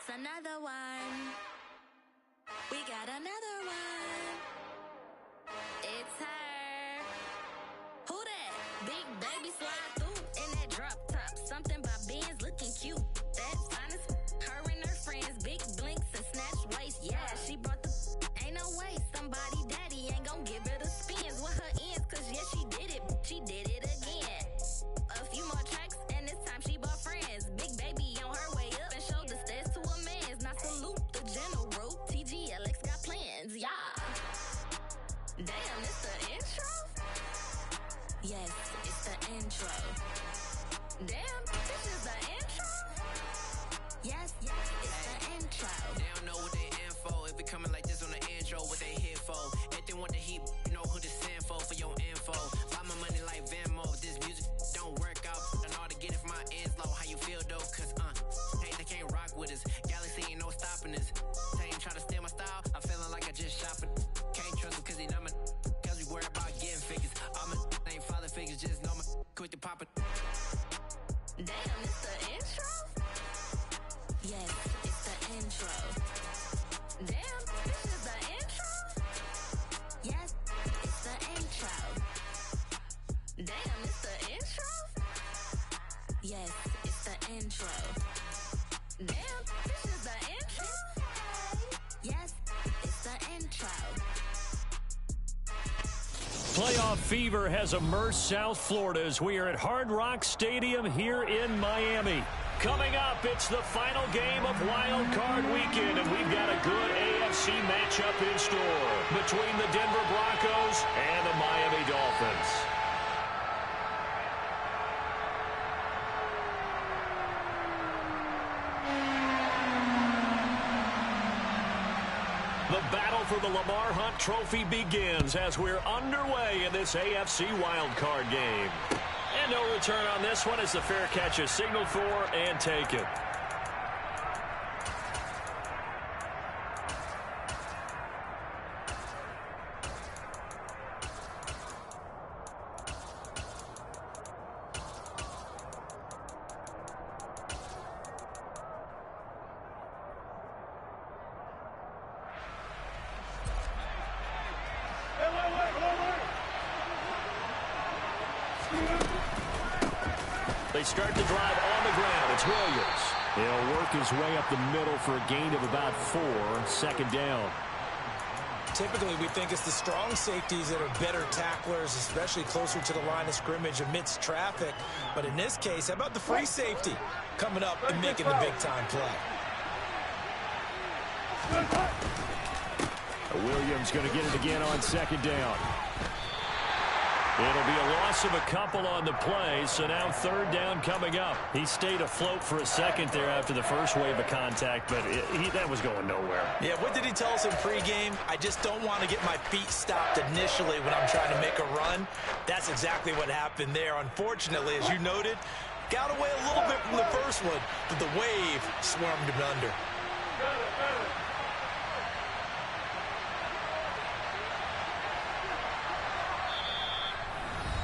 It's another one. We got another one. It's her. Who that? Big baby slide through in that drop top. Something by Benz looking cute. That's honest. Her and her friends, big blinks and snatch waist. Yeah, she brought the. Ain't no way somebody daddy ain't gon' give her the spins with her ends. Cause yeah, she did it. She did it again. A few more tracks and this time she bought friends. Big baby on her way up and showed the stairs to a man's. Now salute the general. TGLX got plans, yeah. Damn, it's the intro? Yes, it's the intro. Damn, this is the intro? Yes, it's the intro. They don't know what they in for. If it coming like this on the intro, what they here for? If they want the heat, you know who to send for your info. Buy my money like Venmo. If this music don't work out, I know how to get it from my ends low. How you feel though? Cause hey, they can't rock with us. Galaxy ain't no stopping us. They ain't try to steal my style. I'm feeling like I just shot for. Can't trust him cause he not my. Cause we worried about getting figures. All my ain't father figures, just know my quick to pop it. Damn, it's the intro? Yes, it's the intro. Damn, this is the intro? Yes, it's the intro. Damn, it's the intro? Yes, it's the intro. Damn, this is the intro? Yes, it's the intro. Playoff fever has immersed South Florida as we are at Hard Rock Stadium here in Miami. Coming up, it's the final game of Wild Card Weekend, and we've got a good AFC matchup in store between the Denver Broncos and the Miami Dolphins. The battle for the Lamar Hunt Trophy begins as we're underway in this AFC wildcard game. And no return on this one as the fair catch is signaled for and taken. They start the drive on the ground. It's Williams. He'll work his way up the middle for a gain of about 4, second down. Typically, we think it's the strong safeties that are better tacklers, especially closer to the line of scrimmage amidst traffic. But in this case, how about the free safety coming up and making the big-time play? Williams going to get it again on second down. It'll be a loss of a couple on the play, so now third down coming up. He stayed afloat for a second there after the first wave of contact, but that was going nowhere. Yeah, what did he tell us in pregame? I just don't want to get my feet stopped initially when I'm trying to make a run. That's exactly what happened there. Unfortunately, as you noted, got away a little bit from the first one, but the wave swarmed him under.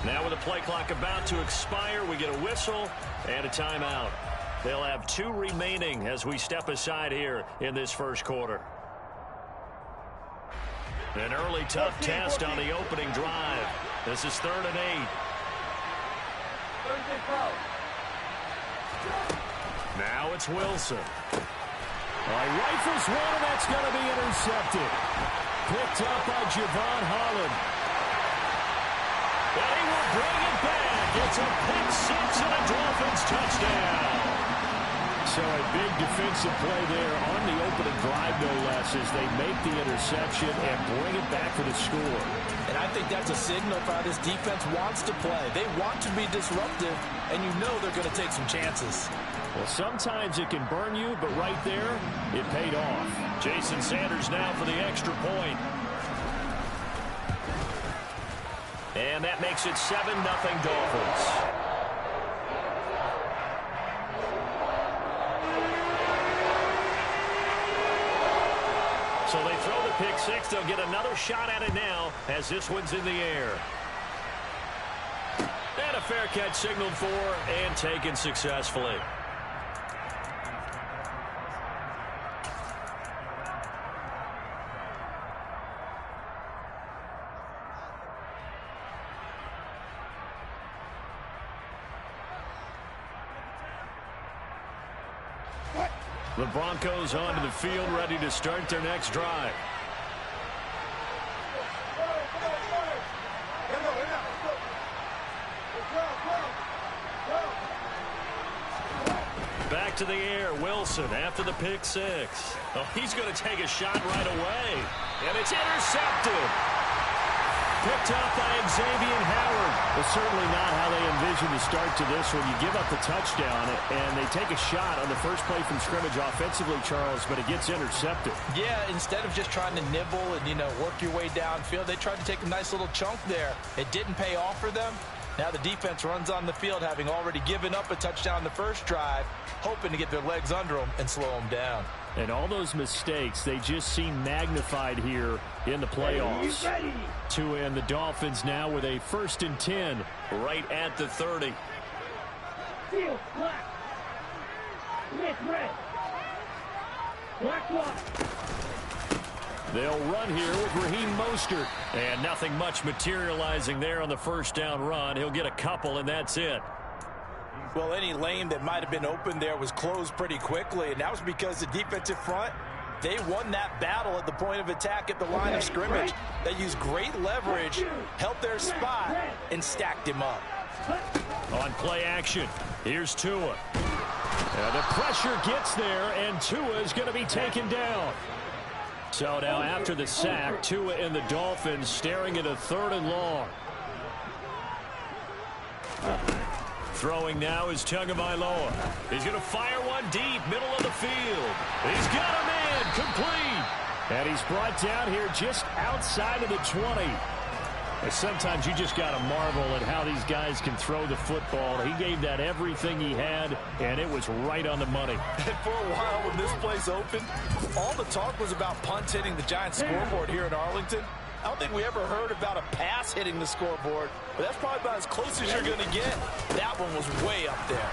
Now with the play clock about to expire, we get a whistle and a timeout. They'll have 2 remaining as we step aside here in this first quarter. An early tough test on the opening drive. This is 3rd and 8. Now it's Wilson. Rifles one, and that's going to be intercepted. Picked up by Javon Holland. But he will bring it back. It's a pick six and a Dolphins touchdown. So a big defensive play there on the opening drive, no less, as they make the interception and bring it back for the score. And I think that's a signal for how this defense wants to play. They want to be disruptive, and you know they're going to take some chances. Well, sometimes it can burn you, but right there, it paid off. Jason Sanders now for the extra point. And that makes it 7-0 Dolphins. So they throw the pick six. They'll get another shot at it now as this one's in the air. And a fair catch signaled for and taken successfully. The Broncos onto the field, ready to start their next drive. Back to the air, Wilson after the pick six. Oh, he's going to take a shot right away. And it's intercepted. Picked up by Xavier Howard. Well, certainly not how they envisioned the start to this one. You give up the touchdown, and they take a shot on the first play from scrimmage offensively, Charles, but it gets intercepted. Yeah, instead of just trying to nibble and, work your way downfield, they tried to take a nice little chunk there. It didn't pay off for them. Now the defense runs on the field, having already given up a touchdown the first drive, hoping to get their legs under them and slow them down. And all those mistakes, they just seem magnified here in the playoffs. Tua and the Dolphins now with a 1st and 10 right at the 30. Field, black. Red. Black. They'll run here with Raheem Mostert. And nothing much materializing there on the first down run. He'll get a couple, and that's it. Well, any lane that might have been open there was closed pretty quickly, and that was because the defensive front, they won that battle at the point of attack at the line of scrimmage. They used great leverage, held their spot, and stacked him up. On play action, here's Tua. The pressure gets there, and Tua is going to be taken down. So now after the sack, Tua and the Dolphins staring at a 3rd and long. Throwing now is Tagovailoa. He's going to fire one deep, middle of the field. He's got a man, complete. And he's brought down here just outside of the 20. And sometimes you just got to marvel at how these guys can throw the football. He gave that everything he had, and it was right on the money. And for a while when this place opened, all the talk was about punts hitting the Giants scoreboard here in Arlington. I don't think we ever heard about a pass hitting the scoreboard, but that's probably about as close as you're going to get. That one was way up there.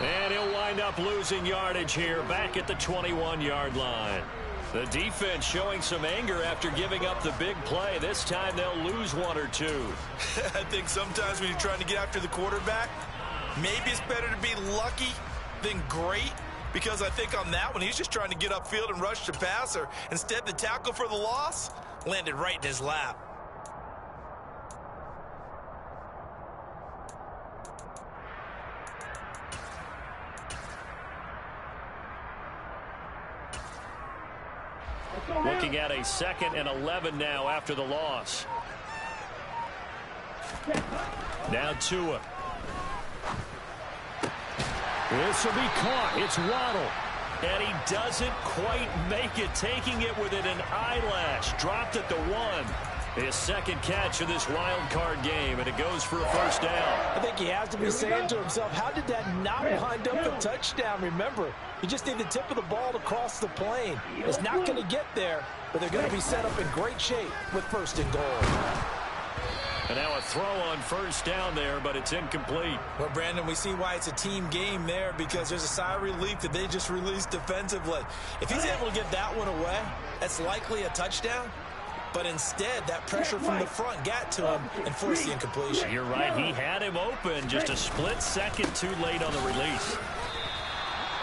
And he'll wind up losing yardage here back at the 21-yard line. The defense showing some anger after giving up the big play. This time they'll lose one or two. I think sometimes when you're trying to get after the quarterback, maybe it's better to be lucky than great, because I think on that one he's just trying to get upfield and rush the passer. Instead, the tackle for the loss landed right in his lap. Looking at a 2nd and 11 now after the loss. Now Tua. This will be caught. It's Waddle. And he doesn't quite make it, taking it within an eyelash. Dropped at the 1. His 2nd catch of this wild card game, and it goes for a 1st down. I think he has to be saying to himself, how did that not wind up a touchdown? Remember, you just need the tip of the ball to cross the plane. It's not going to get there, but they're going to be set up in great shape with 1st and goal. And now a throw on 1st down there, but it's incomplete. Well, Brandon, we see why it's a team game there, because there's a sigh of relief that they just released defensively. If he's able to get that one away, that's likely a touchdown. But instead, that pressure from the front got to him and forced the incompletion. You're right. He had him open, just a split second too late on the release.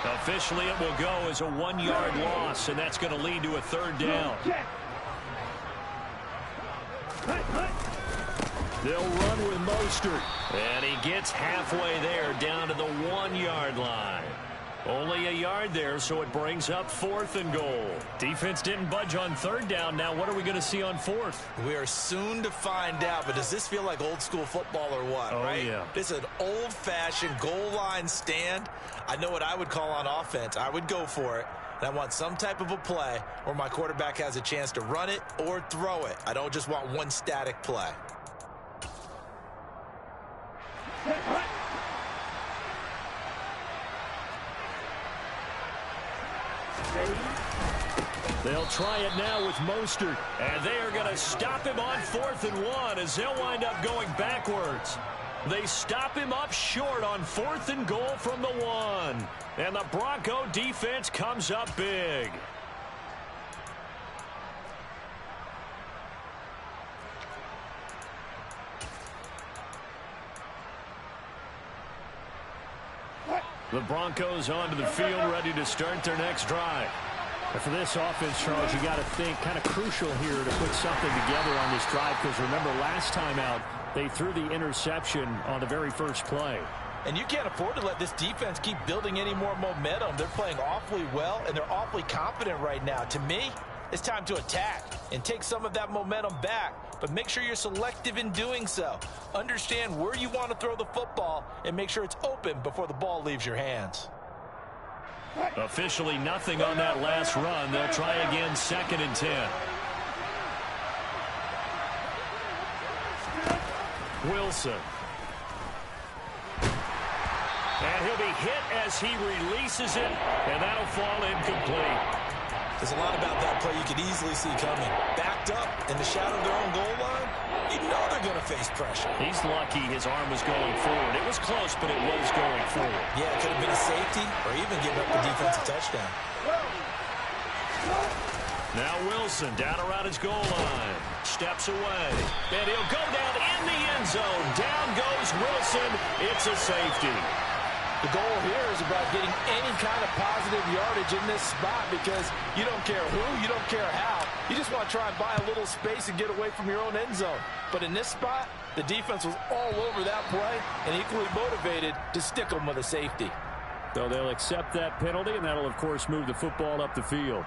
Officially, it will go as a 1-yard loss, and that's going to lead to a 3rd down. They'll run with Mostert. And he gets halfway there, down to the 1-yard line. Only a yard there, so it brings up 4th and goal. Defense didn't budge on 3rd down. Now what are we going to see on 4th? We are soon to find out, but does this feel like old school football or what, right? Yeah. This is an old-fashioned goal line stand. I know what I would call on offense. I would go for it. And I want some type of a play where my quarterback has a chance to run it or throw it. I don't just want one static play. They'll try it now with Mostert, and they are going to stop him on 4th and 1 as they'll wind up going backwards. They stop him up short on 4th and goal from the 1, and the Bronco defense comes up big. The Broncos onto the field, ready to start their next drive. And for this offense, Charles, you got to think kind of crucial here to put something together on this drive, because remember last time out they threw the interception on the very first play. And you can't afford to let this defense keep building any more momentum. They're playing awfully well, and they're awfully confident right now. To me, it's time to attack and take some of that momentum back, but make sure you're selective in doing so. Understand where you want to throw the football and make sure it's open before the ball leaves your hands. Officially nothing on that last run. They'll try again, 2nd and 10. Wilson. And he'll be hit as he releases it, and that'll fall incomplete. There's a lot about that play you could easily see coming. Backed up in the shadow of their own goal line, you know they're going to face pressure. He's lucky his arm was going forward. It was close, but it was going forward. Yeah, it could have been a safety or even giving up the defensive touchdown. Now Wilson down around his goal line. Steps away. And he'll go down in the end zone. Down goes Wilson. It's a safety. The goal here is about getting any kind of positive yardage in this spot, because you don't care who, you don't care how. You just want to try and buy a little space and get away from your own end zone. But in this spot, the defense was all over that play and equally motivated to stick them with a safety. So they'll accept that penalty, and that'll, of course, move the football up the field.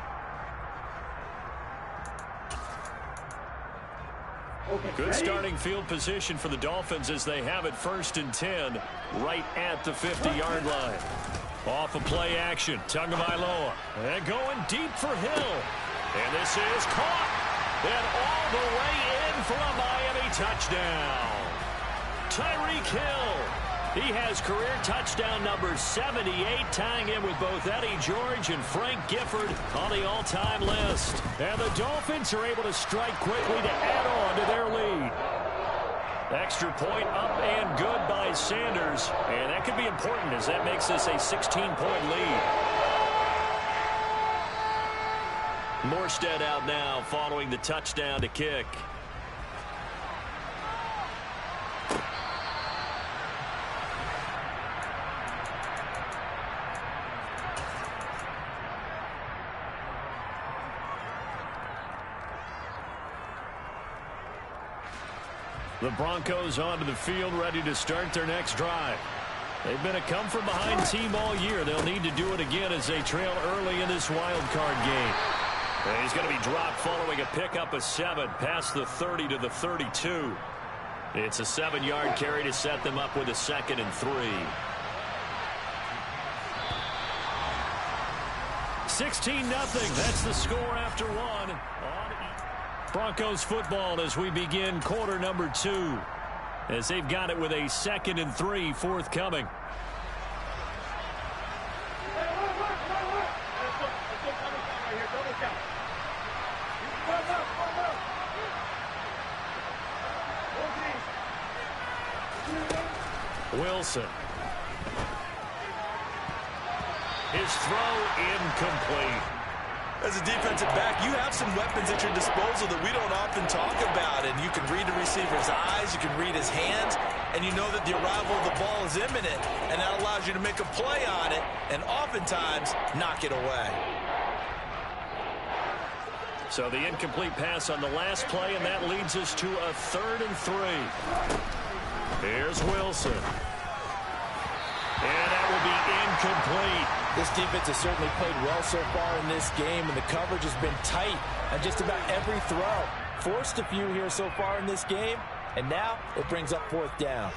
Good starting field position for the Dolphins as they have it 1st and 10 right at the 50-yard line. Off of play action, Tagovailoa. And going deep for Hill. And this is caught. And all the way in for a Miami touchdown. Tyreek Hill. He has career touchdown number 78, tying in with both Eddie George and Frank Gifford on the all-time list. And the Dolphins are able to strike quickly to add on to their lead. Extra point up and good by Sanders. And that could be important as that makes this a 16-point lead. Morstead out now following the touchdown to kick. The Broncos onto the field, ready to start their next drive. They've been a come-from-behind team all year. They'll need to do it again as they trail early in this wild card game. And he's going to be dropped following a pickup of 7 past the 30 to the 32. It's a 7-yard carry to set them up with a 2nd and 3. 16-0. That's the score after 1. Broncos football as we begin quarter number 2, as they've got it with a 2nd and 3 forthcoming. Wilson. His throw incomplete. As a defensive back, you have some weapons at your disposal that we don't often talk about. And you can read the receiver's eyes, you can read his hands, and you know that the arrival of the ball is imminent. And that allows you to make a play on it and oftentimes knock it away. So the incomplete pass on the last play, and that leads us to a 3rd and 3. Here's Wilson. And that will be incomplete. This defense has certainly played well so far in this game, and the coverage has been tight on just about every throw. Forced a few here so far in this game, and now it brings up 4th down.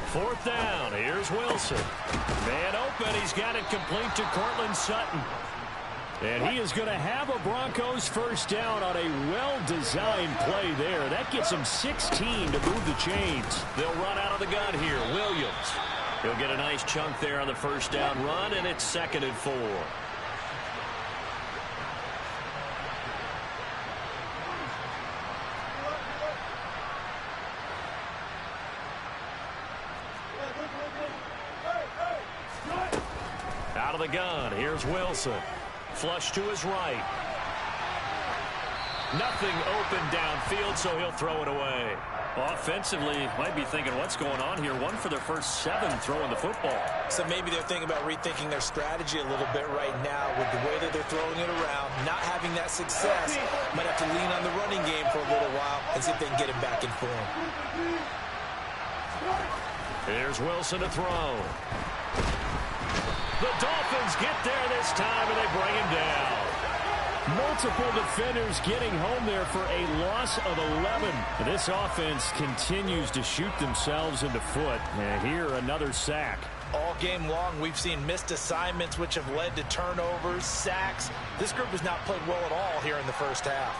Fourth down. Here's Wilson. Man open. He's got it complete to Cortland Sutton. And he is going to have a Broncos first down on a well-designed play there. That gets him 16 to move the chains. They'll run out of the gun here. Williams. He'll get a nice chunk there on the first down run, and it's 2nd and 4. Out of the gun, here's Wilson. Flush to his right. Nothing open downfield, so he'll throw it away. Offensively, might be thinking, what's going on here? One for their first 7 throwing the football. So maybe they're thinking about rethinking their strategy a little bit right now with the way that they're throwing it around, not having that success. Might have to lean on the running game for a little while and see if they can get him back in form. Here's Wilson to throw. The Dolphins get there this time, and they bring him down. Multiple defenders getting home there for a loss of 11. This offense continues to shoot themselves in the foot. And here, another sack. All game long, we've seen missed assignments, which have led to turnovers, sacks. This group has not played well at all here in the first half.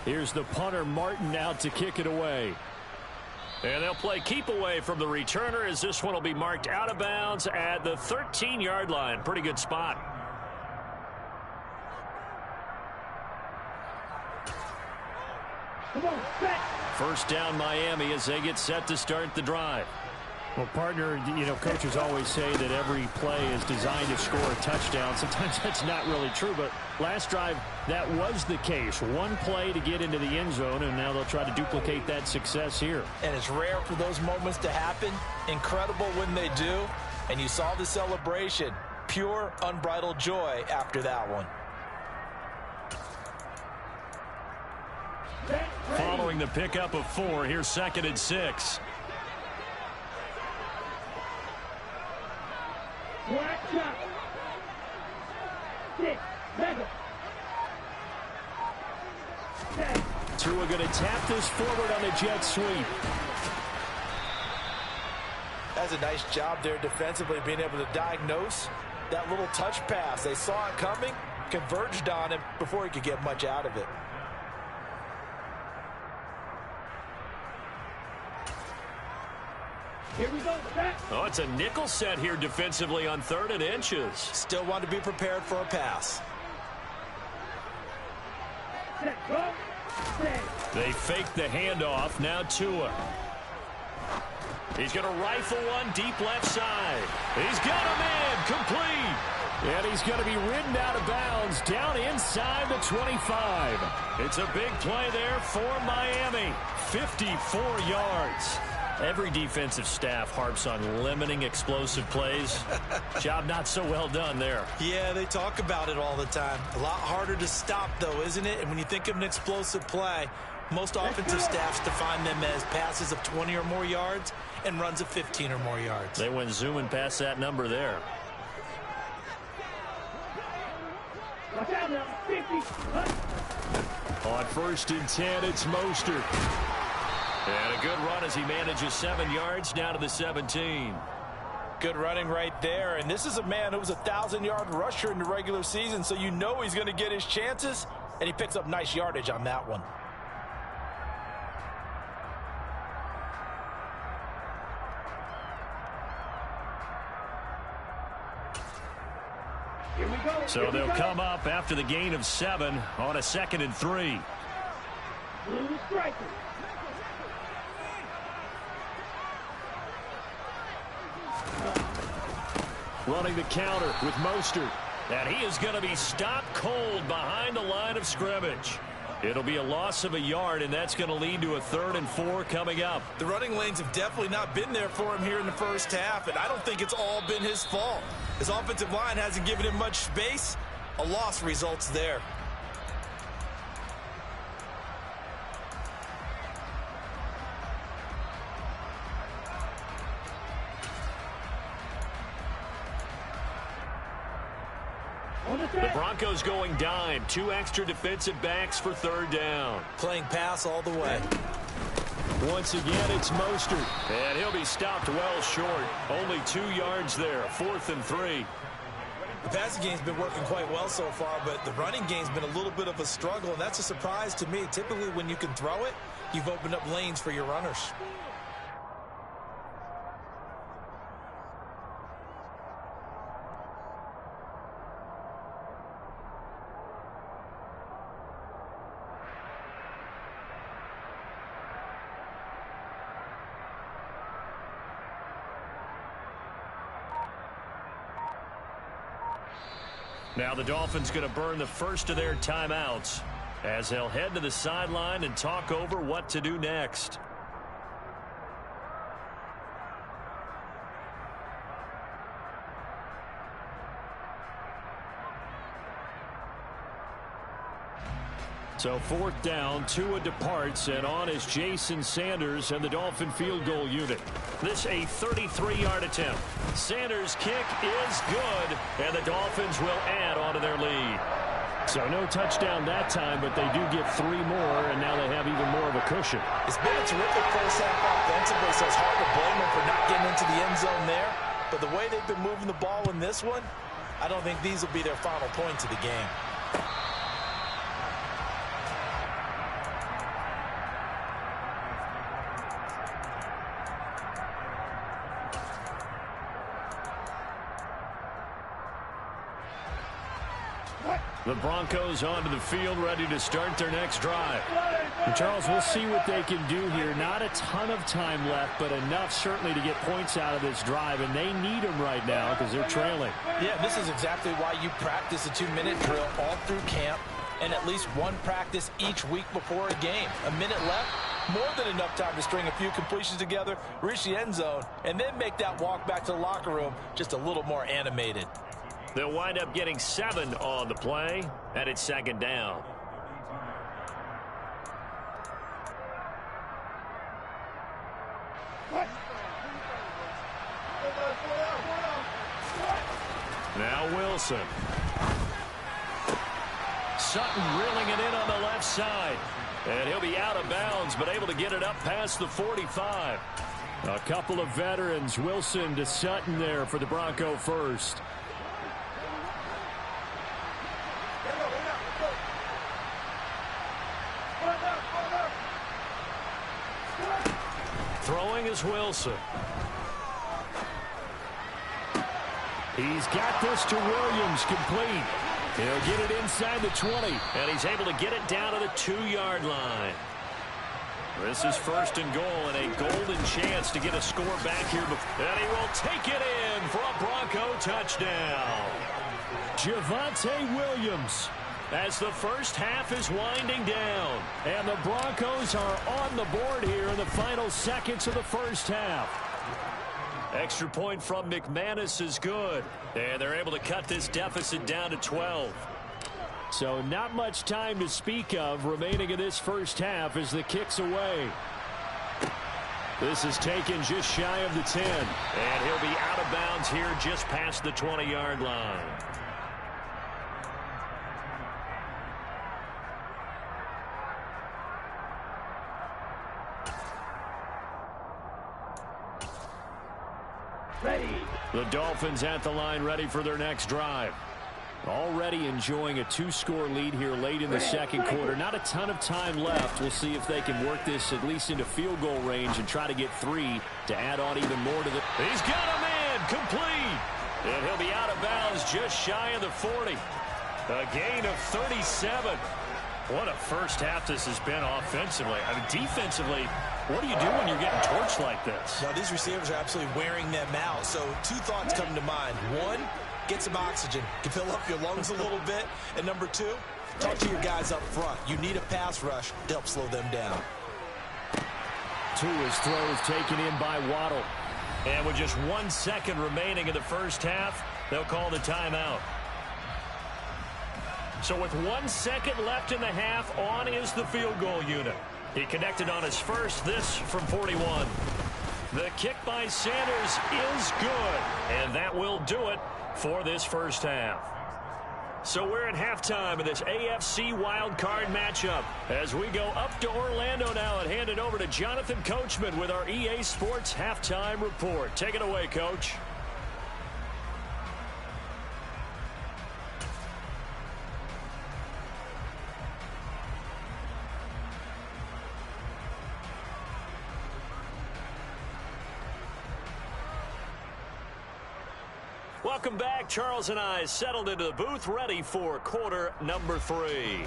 Here's the punter, Martin, out to kick it away. And they'll play keep away from the returner as this one will be marked out of bounds at the 13-yard line. Pretty good spot. Come on, set. First down Miami as they get set to start the drive. Well, partner, you know, coaches always say that every play is designed to score a touchdown. Sometimes that's not really true, but last drive, that was the case. One play to get into the end zone, and now they'll try to duplicate that success here. And it's rare for those moments to happen. Incredible when they do. And you saw the celebration. Pure, unbridled joy after that one. Following the pickup of 4, here's 2nd and 6. Black shot. 6. Mega. 10. Tua going to tap this forward on the jet sweep. That's a nice job there defensively, being able to diagnose that little touch pass. They saw it coming, converged on him before he could get much out of it. Here we go, set. Oh, it's a nickel set here defensively on 3rd and inches. Still want to be prepared for a pass. Set, go. Set. They fake the handoff. Now Tua. He's going to rifle one deep left side. He's got him in. Complete. And he's going to be ridden out of bounds down inside the 25. It's a big play there for Miami. 54 yards. Every defensive staff harps on limiting explosive plays. Job not so well done there. Yeah, they talk about it all the time. A lot harder to stop, though, isn't it? And when you think of an explosive play, most offensive staffs define them as passes of 20 or more yards and runs of 15 or more yards. They went zooming past that number there. Watch out now. 50. On 1st and 10, it's Mostert. And a good run as he manages 7 yards down to the 17. Good running right there. And this is a man who was a 1,000-yard rusher in the regular season, so you know he's going to get his chances, and he picks up nice yardage on that one. Here we go. So they'll come up after the gain of 7 on a 2nd and 3. Blue striker. Running the counter with Mostert. And he is going to be stopped cold behind the line of scrimmage. It'll be a loss of a yard, and that's going to lead to a 3rd and 4 coming up. The running lanes have definitely not been there for him here in the first half, and I don't think it's all been his fault. His offensive line hasn't given him much space. A loss results there. The Broncos going dime. 2 extra defensive backs for 3rd down. Playing pass all the way. Once again, it's Mostert. And he'll be stopped well short. Only 2 yards there. 4th and 3. The passing game's been working quite well so far, but the running game's been a little bit of a struggle, and that's a surprise to me. Typically, when you can throw it, you've opened up lanes for your runners. Now the Dolphins going to burn the first of their timeouts as they'll head to the sideline and talk over what to do next. So 4th down, Tua departs, and on is Jason Sanders and the Dolphin field goal unit. This a 33-yard attempt. Sanders' kick is good, and the Dolphins will add on to their lead. So no touchdown that time, but they do get 3 more, and now they have even more of a cushion. It's been a terrific first half offensively, so it's hard to blame them for not getting into the end zone there. But the way they've been moving the ball in this one, I don't think these will be their final points of the game. The Broncos onto the field, ready to start their next drive. And Charles, we'll see what they can do here. Not a ton of time left, but enough certainly to get points out of this drive, and they need them right now because they're trailing. Yeah, this is exactly why you practice a 2-minute drill all through camp and at least one practice each week before a game. A minute left, more than enough time to string a few completions together, reach the end zone, and then make that walk back to the locker room just a little more animated. They'll wind up getting 7 on the play, and it's 2nd down. Now Wilson. Sutton reeling it in on the left side. And he'll be out of bounds, but able to get it up past the 45. A couple of veterans, Wilson to Sutton there for the Bronco first. Throwing is Wilson. He's got this to Williams, complete. He'll get it inside the 20. And he's able to get it down to the 2-yard line. This is 1st and goal, and a golden chance to get a score back here. And he will take it in for a Bronco touchdown. Javonte Williams. As the first half is winding down. And the Broncos are on the board here in the final seconds of the first half. Extra point from McManus is good. And they're able to cut this deficit down to 12. So not much time to speak of remaining in this first half as the kick's away. This is taken just shy of the 10. And he'll be out of bounds here just past the 20-yard line. Ready. The Dolphins at the line, ready for their next drive. Already enjoying a 2-score lead here late in the second quarter. Not a ton of time left. We'll see if they can work this at least into field goal range and try to get 3 to add on even more to the... He's got a man, complete. And he'll be out of bounds just shy of the 40. A gain of 37. What a first half this has been offensively. I mean, defensively, what do you do when you're getting torched like this? Now, these receivers are absolutely wearing them out. So 2 thoughts come to mind. 1, get some oxygen. Can fill up your lungs a little bit. And number 2, talk to your guys up front. You need a pass rush to help slow them down. Tua's throws taken in by Waddle. And with just 1 second remaining in the first half, they'll call the timeout. So with 1 second left in the half, on is the field goal unit. He connected on his first, this from 41. The kick by Sanders is good, and that will do it for this first half. So we're at halftime in this AFC wildcard matchup as we go up to Orlando now and hand it over to Jonathan Coachman with our EA Sports halftime report. Take it away, Coach. Welcome back. Charles and I settled into the booth, ready for quarter number 3.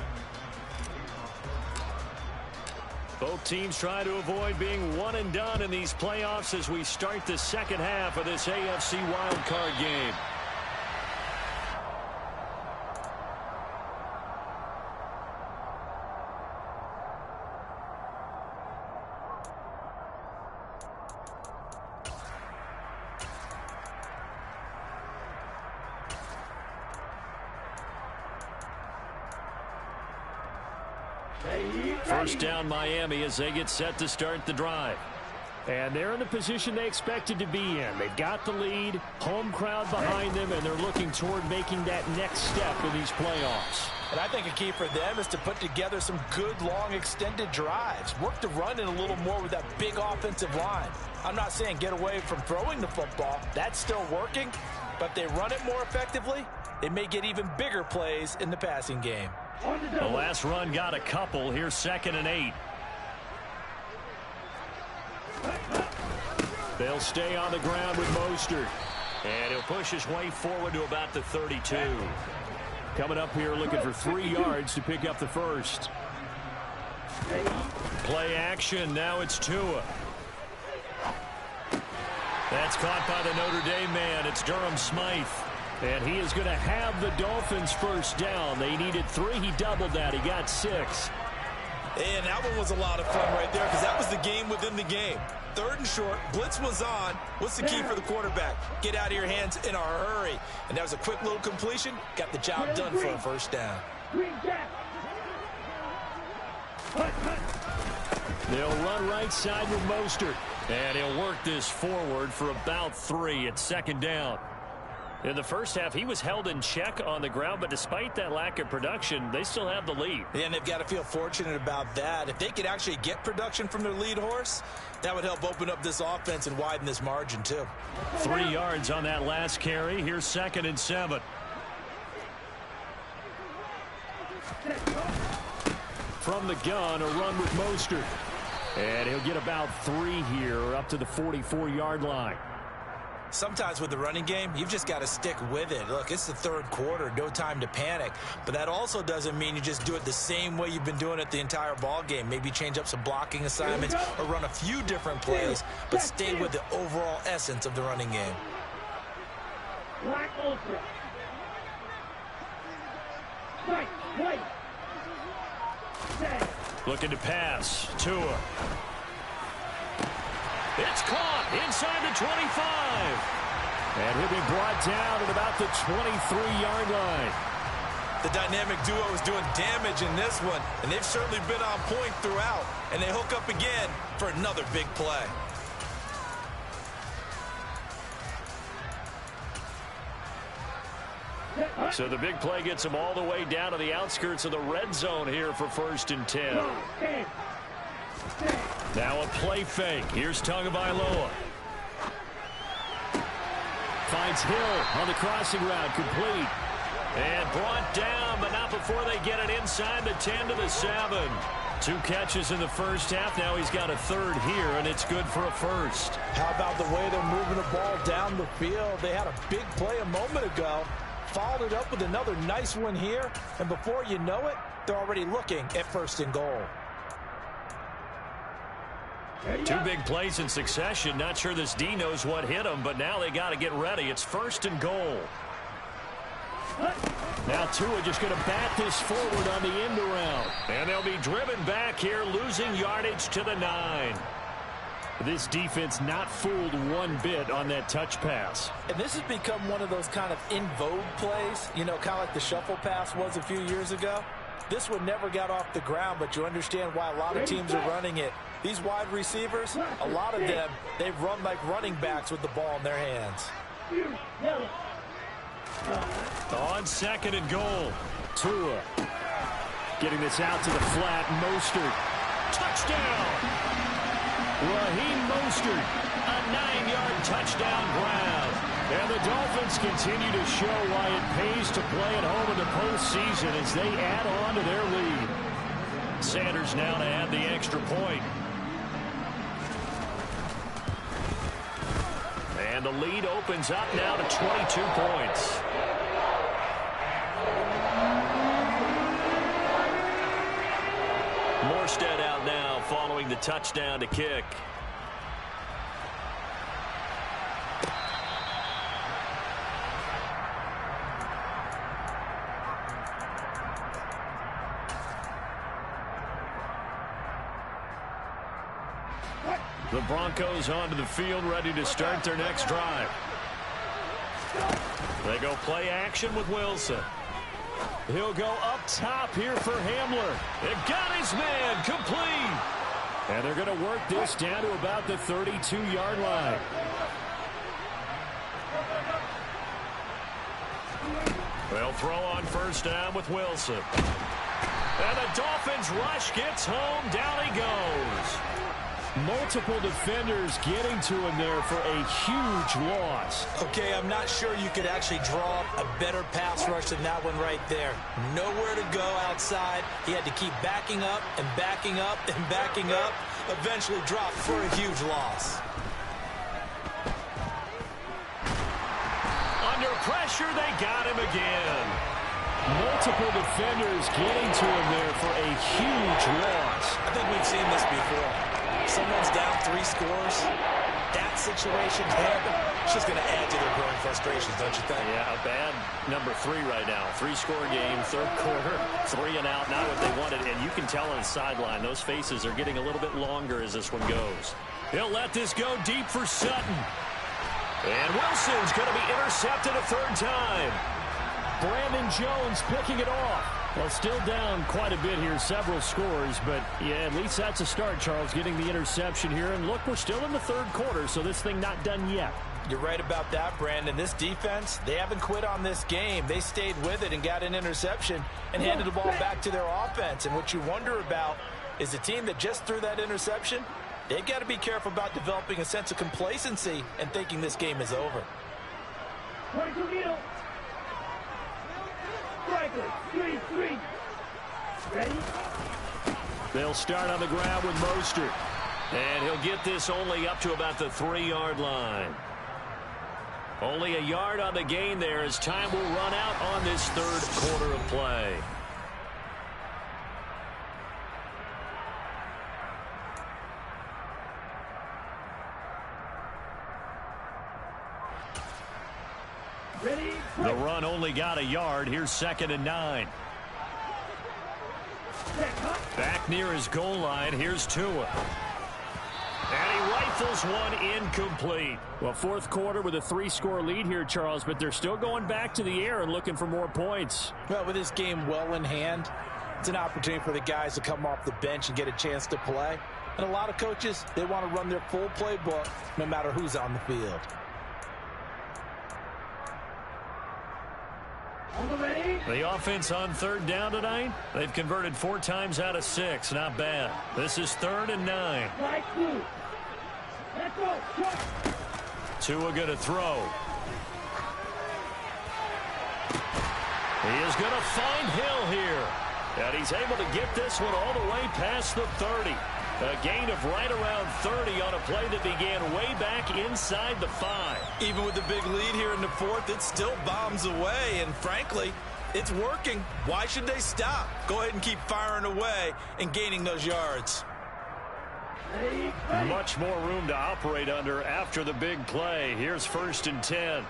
Both teams try to avoid being one and done in these playoffs as we start the second half of this AFC wildcard game. First down Miami as they get set to start the drive. And they're in the position they expected to be in. They've got the lead, home crowd behind them, and they're looking toward making that next step in these playoffs. And I think a key for them is to put together some good, long, extended drives. Work the run in a little more with that big offensive line. I'm not saying get away from throwing the football. That's still working. But if they run it more effectively, they may get even bigger plays in the passing game. The last run got a couple. Here's 2nd and 8. They'll stay on the ground with Mostert. And he'll push his way forward to about the 32. Coming up here looking for 3 yards to pick up the first. Play action. Now it's Tua. That's caught by the Notre Dame man. It's Durham Smythe. And he is going to have the Dolphins first down. They needed 3. He doubled that. He got 6. And that one was a lot of fun right there because that was the game within the game. 3rd and short, blitz was on. What's the key for the quarterback? Get out of your hands in a hurry. And that was a quick little completion. Got the job done for a first down. They'll run right side with Mostert. And he'll work this forward for about 3 at 2nd down. In the first half, he was held in check on the ground, but despite that lack of production, they still have the lead. And they've got to feel fortunate about that. If they could actually get production from their lead horse, that would help open up this offense and widen this margin, too. 3 yards on that last carry. Here's 2nd and 7. From the gun, a run with Mostert. And he'll get about 3 here up to the 44-yard line. Sometimes with the running game, you've just got to stick with it. Look, it's the 3rd quarter, no time to panic. But that also doesn't mean you just do it the same way you've been doing it the entire ball game. Maybe change up some blocking assignments or run a few different plays, but stay with the overall essence of the running game. Black Ultra. Strike, white. Set. Looking to pass. Tua. It's caught inside the 25. And he'll be brought down at about the 23-yard line. The dynamic duo is doing damage in this one, and they've certainly been on point throughout. And they hook up again for another big play. So the big play gets them all the way down to the outskirts of the red zone here for 1st and 10. Now a play fake. Here's Tagovailoa. Finds Hill on the crossing route, complete. And brought down, but not before they get it inside the 10 to the 7. 2 catches in the first half. Now he's got a 3rd here, and it's good for a first. How about the way they're moving the ball down the field? They had a big play a moment ago. Followed it up with another nice one here. And before you know it, they're already looking at 1st and goal. 2 big plays in succession. Not sure this D knows what hit him, but now they got to get ready. It's 1st and goal. Now Tua just going to bat this forward on the end around. And they'll be driven back here, losing yardage to the 9. This defense not fooled one bit on that touch pass. And this has become one of those kind of in vogue plays, you know, kind of like the shuffle pass was a few years ago. This one never got off the ground, but you understand why a lot of teams are running it. These wide receivers, a lot of them, they've run like running backs with the ball in their hands. On 2nd and goal. Tua getting this out to the flat. Mostert. Touchdown! Raheem Mostert, a 9-yard touchdown grab. And the Dolphins continue to show why it pays to play at home in the postseason as they add on to their lead. Sanders now to add the extra point. And the lead opens up now to 22 points. Morstead out now following the touchdown to kick. The Broncos onto the field, ready to start their next drive. They go play action with Wilson. He'll go up top here for Hamler. It got his man complete. And they're going to work this down to about the 32-yard line. They'll throw on first down with Wilson. And the Dolphins rush gets home. Down he goes. Multiple defenders getting to him there for a huge loss. Okay, I'm not sure you could actually draw up a better pass rush than that one right there. Nowhere to go outside. He had to keep backing up and backing up and backing up. Eventually dropped for a huge loss. Under pressure, they got him again. Multiple defenders getting to him there for a huge loss. I think we've seen this before. Someone's down 3 scores. That situation, it's just going to add to their growing frustrations, don't you think? Yeah, a bad number 3 right now. 3-score game, third quarter, 3 and out, not what they wanted. And you can tell on the sideline, those faces are getting a little bit longer as this one goes. He'll let this go deep for Sutton. And Wilson's going to be intercepted a third time. Brandon Jones picking it off. Well, still down quite a bit here, several scores, but yeah, at least that's a start, Charles, getting the interception here. And look, we're still in the third quarter, so this thing not done yet. You're right about that, Brandon. This defense, they haven't quit on this game. They stayed with it and got an interception and handed the ball back to their offense. And what you wonder about is the team that just threw that interception, they've got to be careful about developing a sense of complacency and thinking this game is over. 22 Striker, 3-3. Ready? They'll start on the ground with Mostert. And he'll get this only up to about the 3-yard line. Only a yard on the gain there as time will run out on this third quarter of play. Ready? The run only got a yard. Here's 2nd and 9. Back near his goal line. Here's Tua. And he rifles one incomplete. Well, fourth quarter with a 3-score lead here, Charles, but they're still going back to the air and looking for more points. Well, with this game well in hand, it's an opportunity for the guys to come off the bench and get a chance to play. And a lot of coaches, they want to run their full playbook no matter who's on the field. The offense on third down tonight, they've converted 4 times out of 6. Not bad. This is 3rd and 9. Tua going to throw. He is going to find Hill here. And he's able to get this one all the way past the 30. A gain of right around 30 on a play that began way back inside the 5. Even with the big lead here in the fourth, it still bombs away. And frankly, it's working. Why should they stop? Go ahead and keep firing away and gaining those yards. Much more room to operate under after the big play. Here's 1st and 10.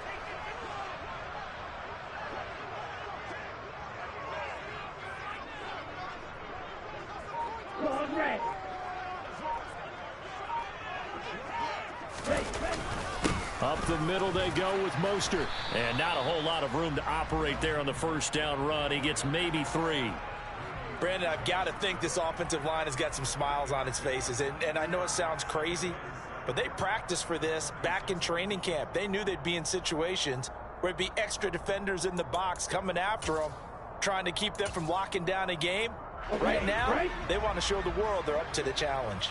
Up the middle they go with Mostert. And not a whole lot of room to operate there on the first down run. He gets maybe 3. Brandon, I've got to think this offensive line has got some smiles on its faces. And I know it sounds crazy, but they practiced for this back in training camp. They knew they'd be in situations where there'd be extra defenders in the box coming after them, trying to keep them from locking down a game. Right now, they want to show the world they're up to the challenge.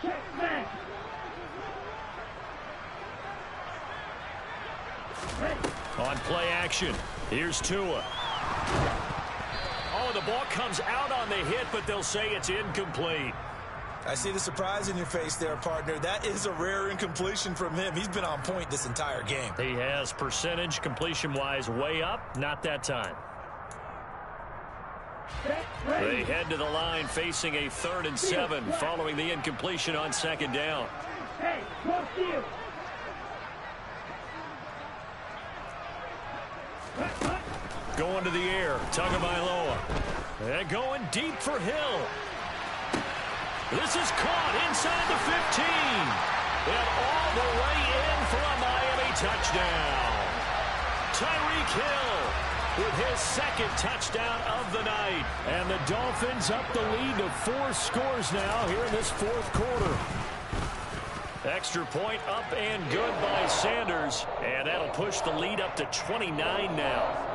Check back. On play action, here's Tua. Oh, the ball comes out on the hit, but they'll say it's incomplete. I see the surprise in your face there, partner. That is a rare incompletion from him. He's been on point this entire game. He has percentage completion-wise way up, not that time. They head to the line facing a 3rd and 7 following the incompletion on 2nd down. Hey, close field. Going to the air, Tagovailoa. And going deep for Hill. This is caught inside the 15. And all the way in for a Miami touchdown. Tyreek Hill with his second touchdown of the night. And the Dolphins up the lead to 4 scores now here in this fourth quarter. Extra point up and good by Sanders. And that'll push the lead up to 29 now.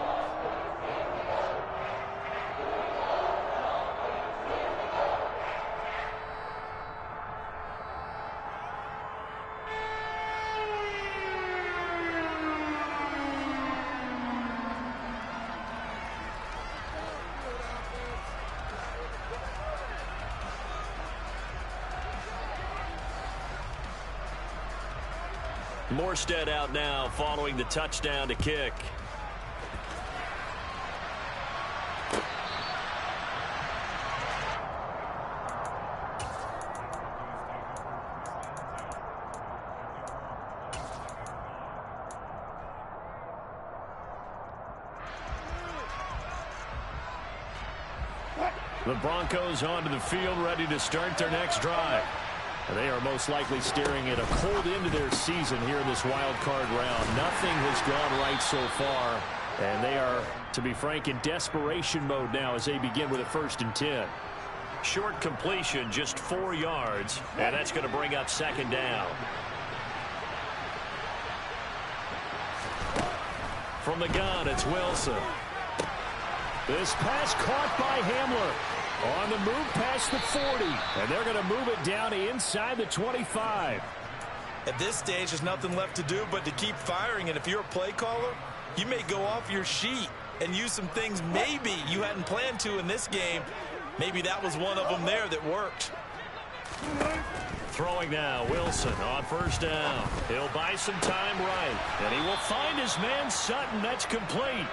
Morstead out now following the touchdown to kick. The Broncos onto the field, ready to start their next drive. They are most likely staring at a cold end to their season here in this wild card round. Nothing has gone right so far, and they are, to be frank, in desperation mode now as they begin with a 1st and 10. Short completion, just 4 yards, and that's going to bring up 2nd down. From the gun, it's Wilson. This pass caught by Hamler. On the move past the 40, and they're going to move it down inside the 25. At this stage, there's nothing left to do but to keep firing, and if you're a play caller, you may go off your sheet and use some things maybe you hadn't planned to in this game. Maybe that was one of them there that worked. Throwing now, Wilson on 1st down. He'll buy some time right, and he will find his man Sutton. That's complete.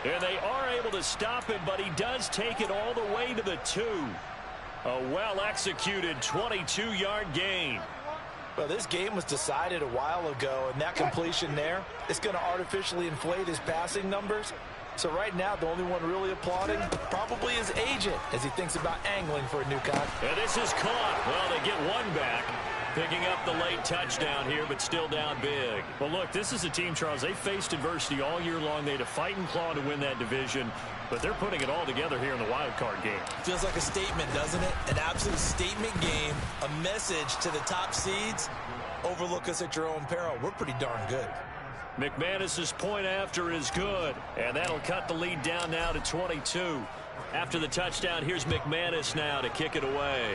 And they are able to stop him, but he does take it all the way to the 2. A well-executed 22-yard gain. Well, this game was decided a while ago, and that completion there is going to artificially inflate his passing numbers. So right now, the only one really applauding probably his agent as he thinks about angling for a new contract. And this is caught. Well, they get one back. Picking up the late touchdown here, but still down big. Well, look, this is a team, Charles. They faced adversity all year long. They had to fight and claw to win that division, but they're putting it all together here in the wild card game. Feels like a statement, doesn't it? An absolute statement game, a message to the top seeds. Overlook us at your own peril. We're pretty darn good. McManus's point after is good, and that'll cut the lead down now to 22. After the touchdown, here's McManus now to kick it away.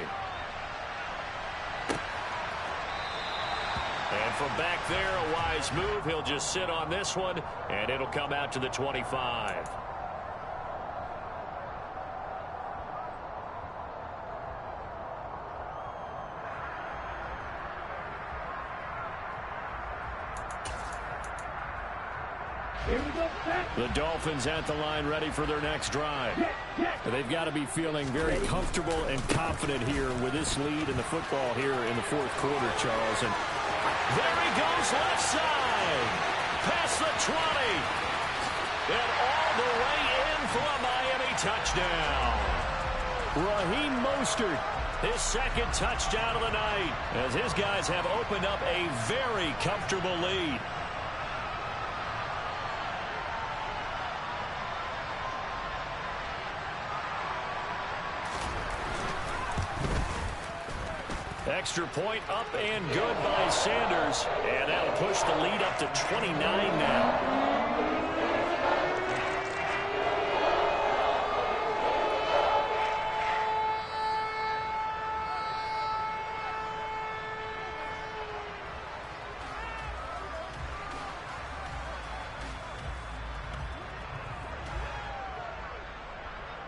And from back there, a wise move. He'll just sit on this one, and it'll come out to the 25. Here we go, the Dolphins at the line, ready for their next drive. They've got to be feeling very comfortable and confident here with this lead in the football here in the 4th quarter, Charles. And there he goes, left side, past the 20, and all the way in for a Miami touchdown. Raheem Mostert, his 2nd touchdown of the night, as his guys have opened up a very comfortable lead. Extra point up and good by Sanders, and that'll push the lead up to 29 now.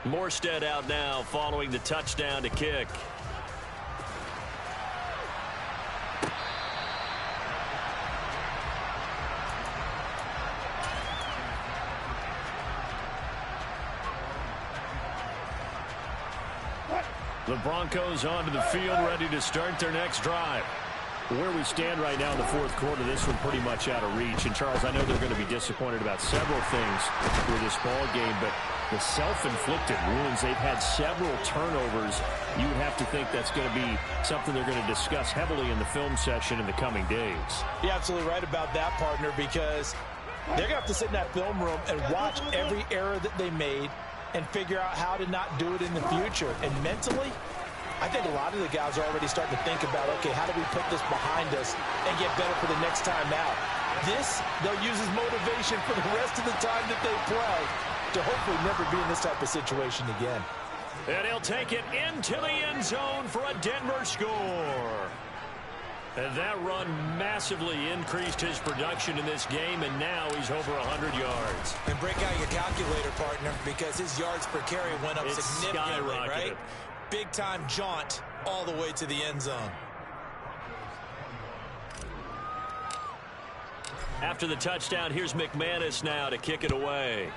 Morstead out now following the touchdown to kick. The Broncos onto the field, ready to start their next drive. Where we stand right now in the 4th quarter, this one pretty much out of reach. And, Charles, I know they're going to be disappointed about several things with this ball game, but the self-inflicted wounds, they've had several turnovers. You have to think that's going to be something they're going to discuss heavily in the film session in the coming days. You're absolutely right about that, partner, because They're going to have to sit in that film room and watch every error that they made and figure out how to not do it in the future. And mentally, I think a lot of the guys are already starting to think about, okay, how do we put this behind us and get better for the next time out? This, they'll use as motivation for the rest of the time that they play to hopefully never be in this type of situation again. And he'll take it into the end zone for a Denver score. And that run massively increased his production in this game, and now he's over 100 yards. And break out your calculator, partner, because his yards per carry went up significantly, right? Big-time jaunt all the way to the end zone. After the touchdown, here's McManus now to kick it away.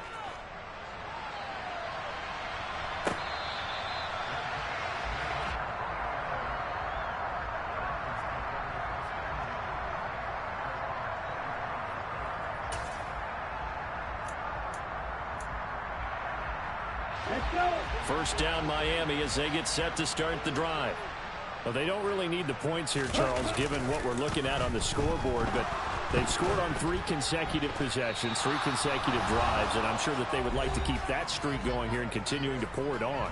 First down Miami as they get set to start the drive. Well, they don't really need the points here, Charles, given what we're looking at on the scoreboard, but they've scored on 3 consecutive possessions, 3 consecutive drives, and I'm sure that they would like to keep that streak going here and continuing to pour it on.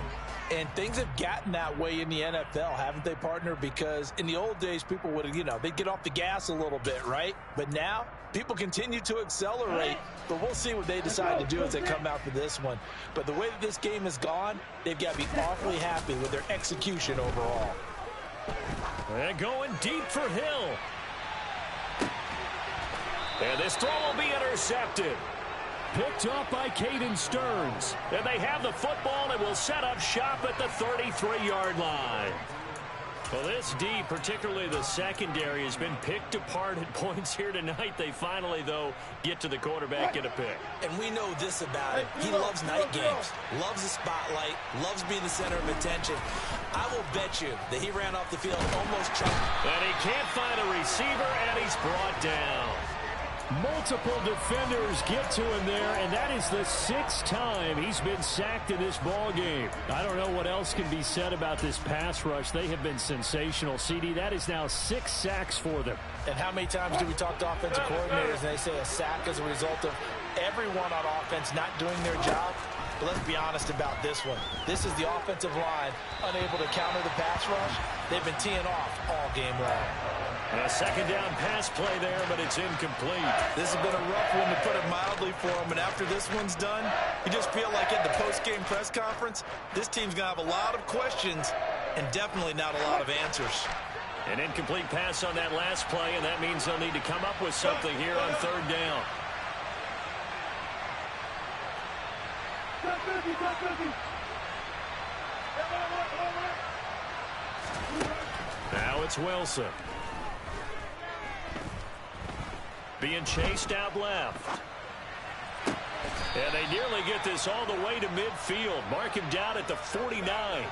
And things have gotten that way in the NFL, haven't they, partner? Because in the old days, people would, they'd get off the gas a little bit, right? But now, people continue to accelerate. But we'll see what they decide to do as they come out for this one. But the way that this game has gone, they've got to be awfully happy with their execution overall. They're going deep for Hill. And this throw will be intercepted. Picked up by Caden Stearns. And they have the football and will set up shop at the 33-yard line. Well, this D, particularly the secondary, has been picked apart at points here tonight. They finally, though, get to the quarterback and a pick. And we know this about him. He loves night games, loves the spotlight, loves being the center of attention. I will bet you that he ran off the field almost chucked. And he can't find a receiver, and he's brought down. Multiple defenders get to him there, and that is the 6th time he's been sacked in this ball game. I don't know what else can be said about this pass rush. They have been sensational. CD, that is now 6 sacks for them. And how many times do we talk to offensive coordinators and they say a sack as a result of everyone on offense not doing their job? But let's be honest about this one. This is the offensive line unable to counter the pass rush. They've been teeing off all game long. A second down pass play there, but it's incomplete. This has been a rough one, to put it mildly, for him. And after this one's done, you just feel like at the post-game press conference, this team's going to have a lot of questions and definitely not a lot of answers. An incomplete pass on that last play, and that means they'll need to come up with something here on 3rd down. Now it's Wilson. Being chased out left. And they nearly get this all the way to midfield. Mark him down at the 49.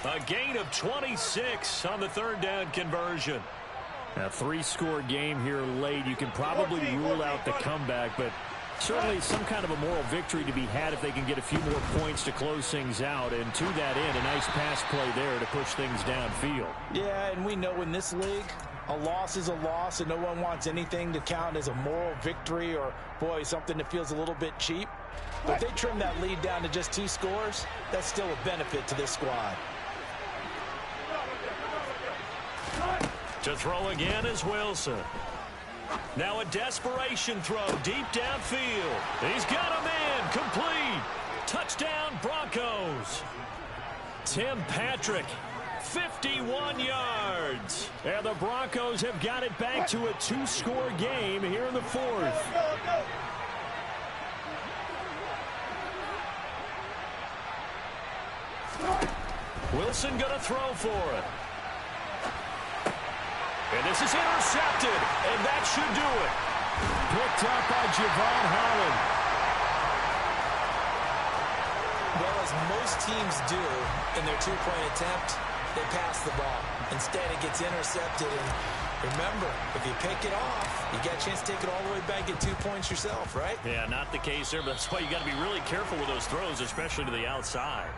A gain of 26 on the 3rd down conversion. A 3-score game here late. You can probably rule out the comeback, but certainly some kind of a moral victory to be had if they can get a few more points to close things out. And to that end, a nice pass play there to push things downfield. Yeah, and we know in this league, a loss is a loss, and no one wants anything to count as a moral victory or, boy, something that feels a little bit cheap. But if they trim that lead down to just 2 scores, that's still a benefit to this squad. To throw again is Wilson. Now a desperation throw deep downfield. He's got him in. Complete. Touchdown Broncos. Tim Patrick, 51 yards. And the Broncos have got it back to a 2-score game here in the 4th. Wilson going to throw for it. And this is intercepted, and that should do it. Picked up by Javon Holland. Well, as most teams do in their 2-point attempt, they pass the ball. Instead, it gets intercepted. And remember, if you pick it off, you got a chance to take it all the way back, get 2 points yourself, right? Yeah, not the case there, but that's why you got to be really careful with those throws, especially to the outside.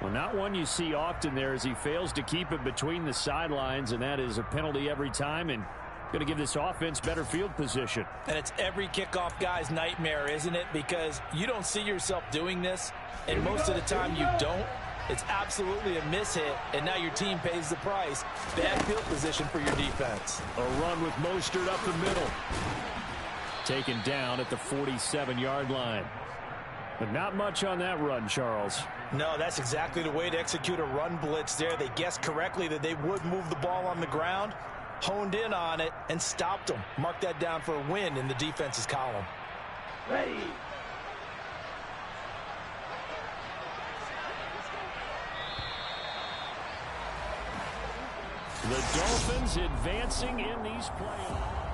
Well, not one you see often there as he fails to keep it between the sidelines, and that is a penalty every time. And Going to give this offense better field position. And it's every kickoff guy's nightmare, isn't it? Because you don't see yourself doing this, and most of the time you don't. It's absolutely a mishit, and now your team pays the price. Bad field position for your defense. A run with Mostert up the middle. Taken down at the 47-yard line. But not much on that run, Charles. No, that's exactly the way to execute a run blitz there. They guessed correctly that they would move the ball on the ground, honed in on it, and stopped them. Mark that down for a win in the defense's column. Ready. The Dolphins advancing in these playoffs.